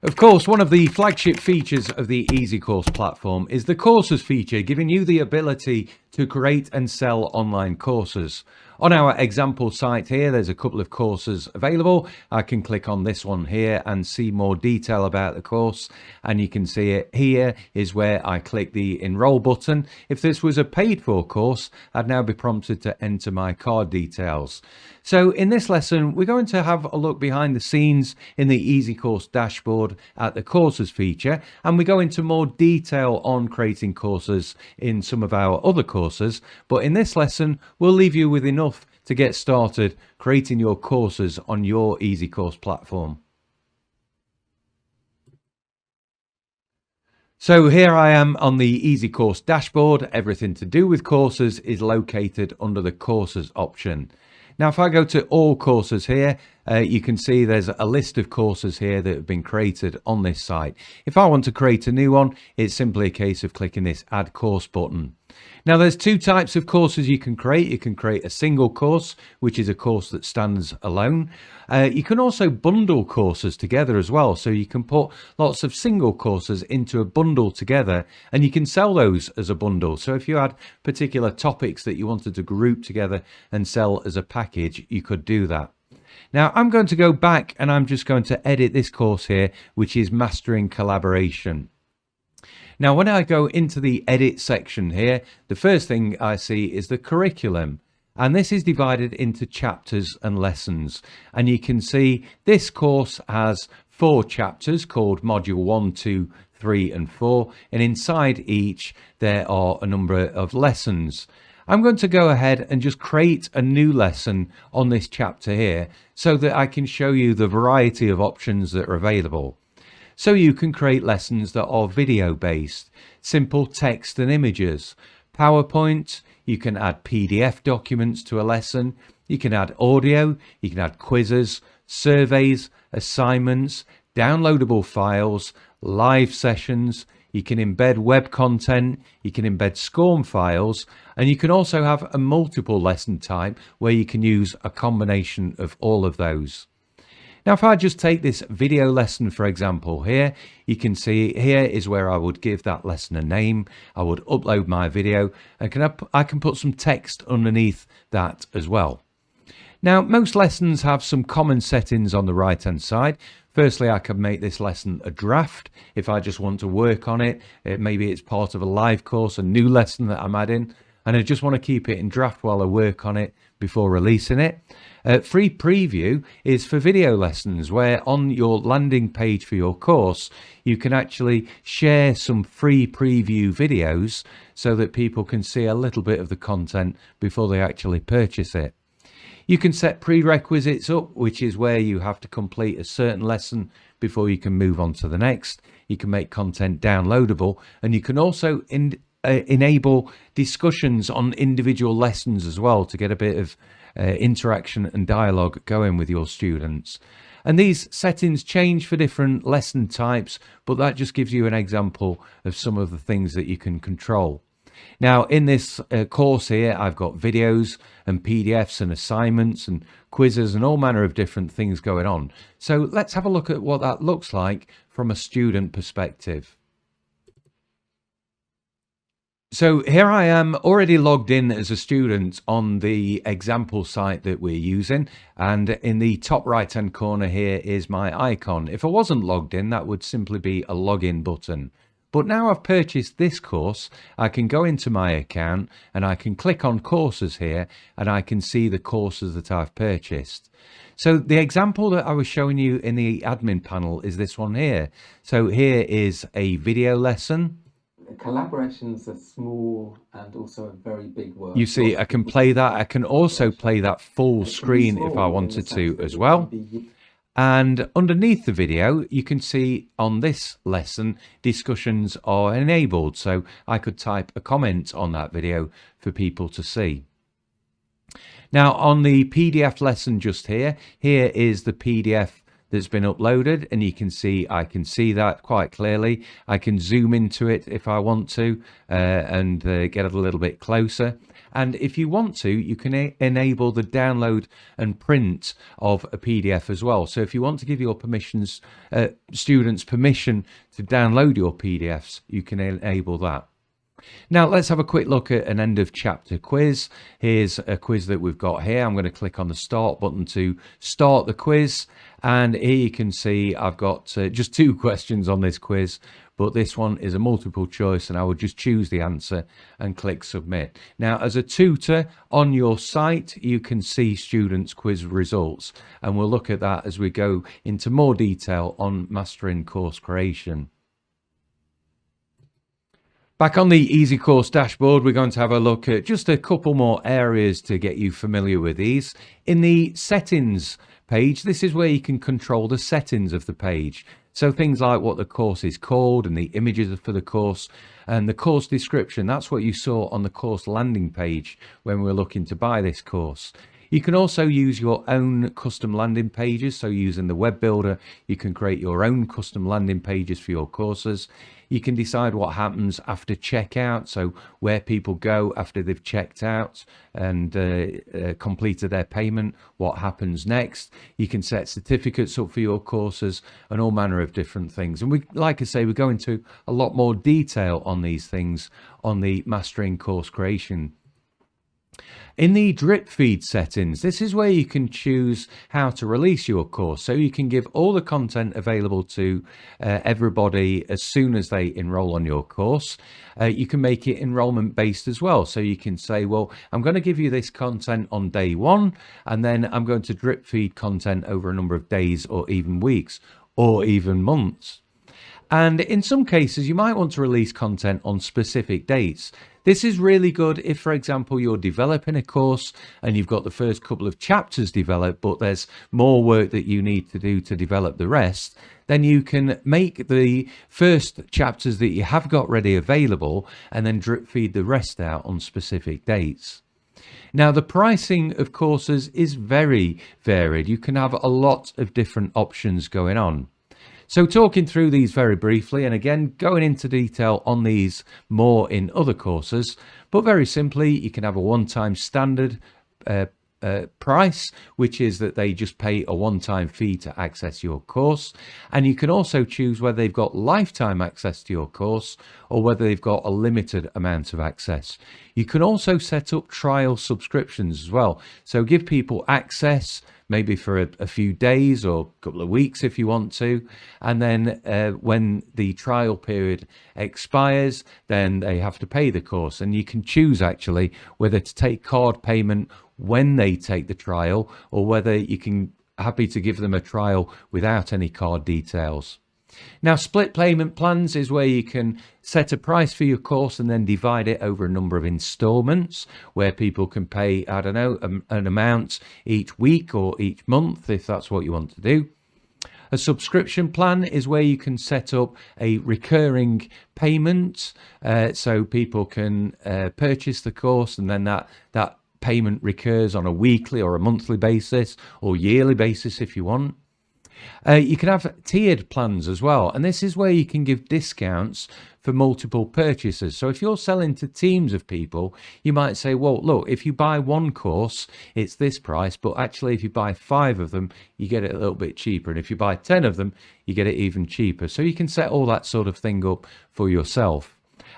Of course, one of the flagship features of the EzyCourse platform is the courses feature, giving you the ability to create and sell online courses. On our example site here, there's a couple of courses available. I can click on this one here and see more detail about the course, and you can see it here is where I click the enroll button. If this was a paid for course, I'd now be prompted to enter my card details. So in this lesson, we're going to have a look behind the scenes in the EzyCourse dashboard at the courses feature, and we go into more detail on creating courses in some of our other courses. But in this lesson, we'll leave you with enough to get started creating your courses on your EzyCourse platform. So here I am on the EzyCourse dashboard. Everything to do with courses is located under the courses option. Now, if I go to all courses here, you can see there's a list of courses here that have been created on this site. If I want to create a new one, it's simply a case of clicking this add course button. Now, there's two types of courses you can create. You can create a single course, which is a course that stands alone. You can also bundle courses together as well. So you can put lots of single courses into a bundle together, and you can sell those as a bundle. So if you had particular topics that you wanted to group together and sell as a package, you could do that. Now, I'm going to go back and I'm just going to edit this course here, which is Mastering Collaboration. Now, when I go into the edit section here, the first thing I see is the curriculum, and this is divided into chapters and lessons. And you can see this course has 4 chapters called Module 1, 2, 3 and 4, and inside each there are a number of lessons. I'm going to go ahead and just create a new lesson on this chapter here so that I can show you the variety of options that are available. So you can create lessons that are video based, simple text and images, PowerPoint, you can add PDF documents to a lesson, you can add audio, you can add quizzes, surveys, assignments, downloadable files, live sessions, you can embed web content, you can embed SCORM files, and you can also have a multiple lesson type where you can use a combination of all of those. Now, if I just take this video lesson, for example, here, you can see here is where I would give that lesson a name. I would upload my video and I can put some text underneath that as well. Now, most lessons have some common settings on the right hand side. Firstly, I can make this lesson a draft if I just want to work on it. Maybe it's part of a live course, a new lesson that I'm adding, and I just want to keep it in draft while I work on it before releasing it. Free preview is for video lessons, where on your landing page for your course, you can actually share some free preview videos so that people can see a little bit of the content before they actually purchase it. You can set prerequisites up, which is where you have to complete a certain lesson before you can move on to the next. You can make content downloadable, and you can also enable discussions on individual lessons as well to get a bit of interaction and dialogue going with your students. And these settings change for different lesson types, but that just gives you an example of some of the things that you can control. Now, in this course here, I've got videos and PDFs and assignments and quizzes and all manner of different things going on. So let's have a look at what that looks like from a student perspective. So here I am already logged in as a student on the example site that we're using, and in the top right hand corner here is my icon. If I wasn't logged in, that would simply be a login button. But now I've purchased this course, I can go into my account and I can click on courses here and I can see the courses that I've purchased. So the example that I was showing you in the admin panel is this one here. So here is a video lesson. Collaboration's a small and also a very big word. You see, I can play that. I can also play that full screen if I wanted to as well. And underneath the video, you can see on this lesson, discussions are enabled. So I could type a comment on that video for people to see. Now, on the PDF lesson just here is the PDF that's been uploaded, and you can see I can see that quite clearly. I can zoom into it if I want to and get it a little bit closer. And if you want to, you can enable the download and print of a PDF as well. So if you want to give your students permission to download your PDFs, you can enable that. Now let's have a quick look at an end of chapter quiz. Here's a quiz that we've got here. I'm going to click on the start button to start the quiz, and here you can see I've got just 2 questions on this quiz, but this one is a multiple choice, and I would just choose the answer and click submit. Now as a tutor on your site, you can see students' quiz results, and we'll look at that as we go into more detail on mastering course creation. Back on the EzyCourse dashboard, we're going to have a look at just a couple more areas to get you familiar with these. In the settings page, this is where you can control the settings of the page. So things like what the course is called and the images for the course and the course description. That's what you saw on the course landing page when we were looking to buy this course. You can also use your own custom landing pages. So using the web builder, you can create your own custom landing pages for your courses. You can decide what happens after checkout, so where people go after they've checked out and completed their payment, what happens next. You can set certificates up for your courses and all manner of different things. And we, like I say, we go into a lot more detail on these things on the Mastering Course Creation. In the drip feed settings, this is where you can choose how to release your course. So you can give all the content available to everybody as soon as they enroll on your course. You can make it enrollment based as well. So you can say, well, I'm going to give you this content on day 1, and then I'm going to drip feed content over a number of days or even weeks or even months. And in some cases, you might want to release content on specific dates. This is really good if, for example, you're developing a course and you've got the first couple of chapters developed, but there's more work that you need to do to develop the rest. Then you can make the first chapters that you have got ready available and then drip feed the rest out on specific dates. Now, the pricing of courses is very varied. You can have a lot of different options going on. So talking through these very briefly, and again, going into detail on these more in other courses, but very simply, you can have a one-time standard price, which is that they just pay a one-time fee to access your course. And you can also choose whether they've got lifetime access to your course or whether they've got a limited amount of access. You can also set up trial subscriptions as well. So give people access maybe for a few days or a couple of weeks if you want to. And then when the trial period expires, then they have to pay the course. And you can choose actually whether to take card payment when they take the trial or whether you can happy to give them a trial without any card details. Now, split payment plans is where you can set a price for your course and then divide it over a number of installments where people can pay, I don't know, an amount each week or each month if that's what you want to do. A subscription plan is where you can set up a recurring payment so people can purchase the course and then that payment recurs on a weekly or a monthly basis or yearly basis if you want. You can have tiered plans as well, and this is where you can give discounts for multiple purchases. So if you're selling to teams of people, you might say, well, look, if you buy one course, it's this price, but actually if you buy 5 of them, you get it a little bit cheaper. And if you buy 10 of them, you get it even cheaper. So you can set all that sort of thing up for yourself.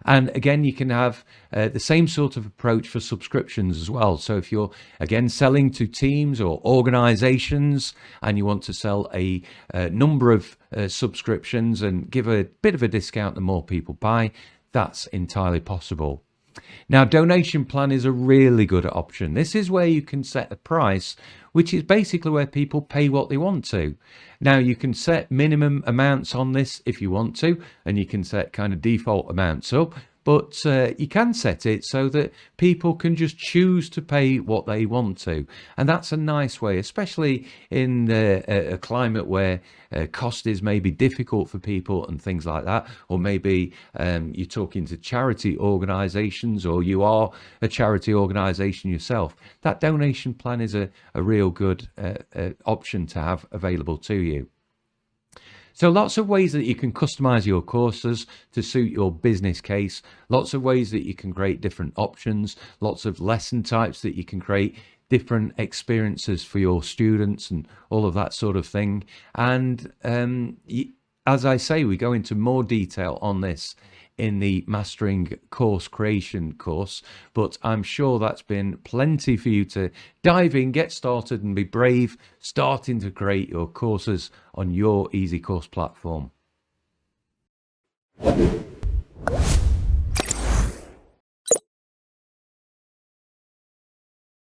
And again, you can have the same sort of approach for subscriptions as well. So if you're, again, selling to teams or organizations and you want to sell a number of subscriptions and give a bit of a discount the more people buy, that's entirely possible. Now, donation plan is a really good option. This is where you can set a price, which is basically where people pay what they want to. Now, you can set minimum amounts on this if you want to, and you can set kind of default amounts up. But you can set it so that people can just choose to pay what they want to. And that's a nice way, especially in a climate where cost is maybe difficult for people and things like that. Or maybe you're talking to charity organizations or you are a charity organization yourself. That donation plan is a real good option to have available to you. So lots of ways that you can customize your courses to suit your business case, lots of ways that you can create different options, lots of lesson types that you can create, different experiences for your students and all of that sort of thing. And as I say, we go into more detail on this in the Mastering Course Creation course, but I'm sure that's been plenty for you to dive in, get started and be brave, starting to create your courses on your EzyCourse platform.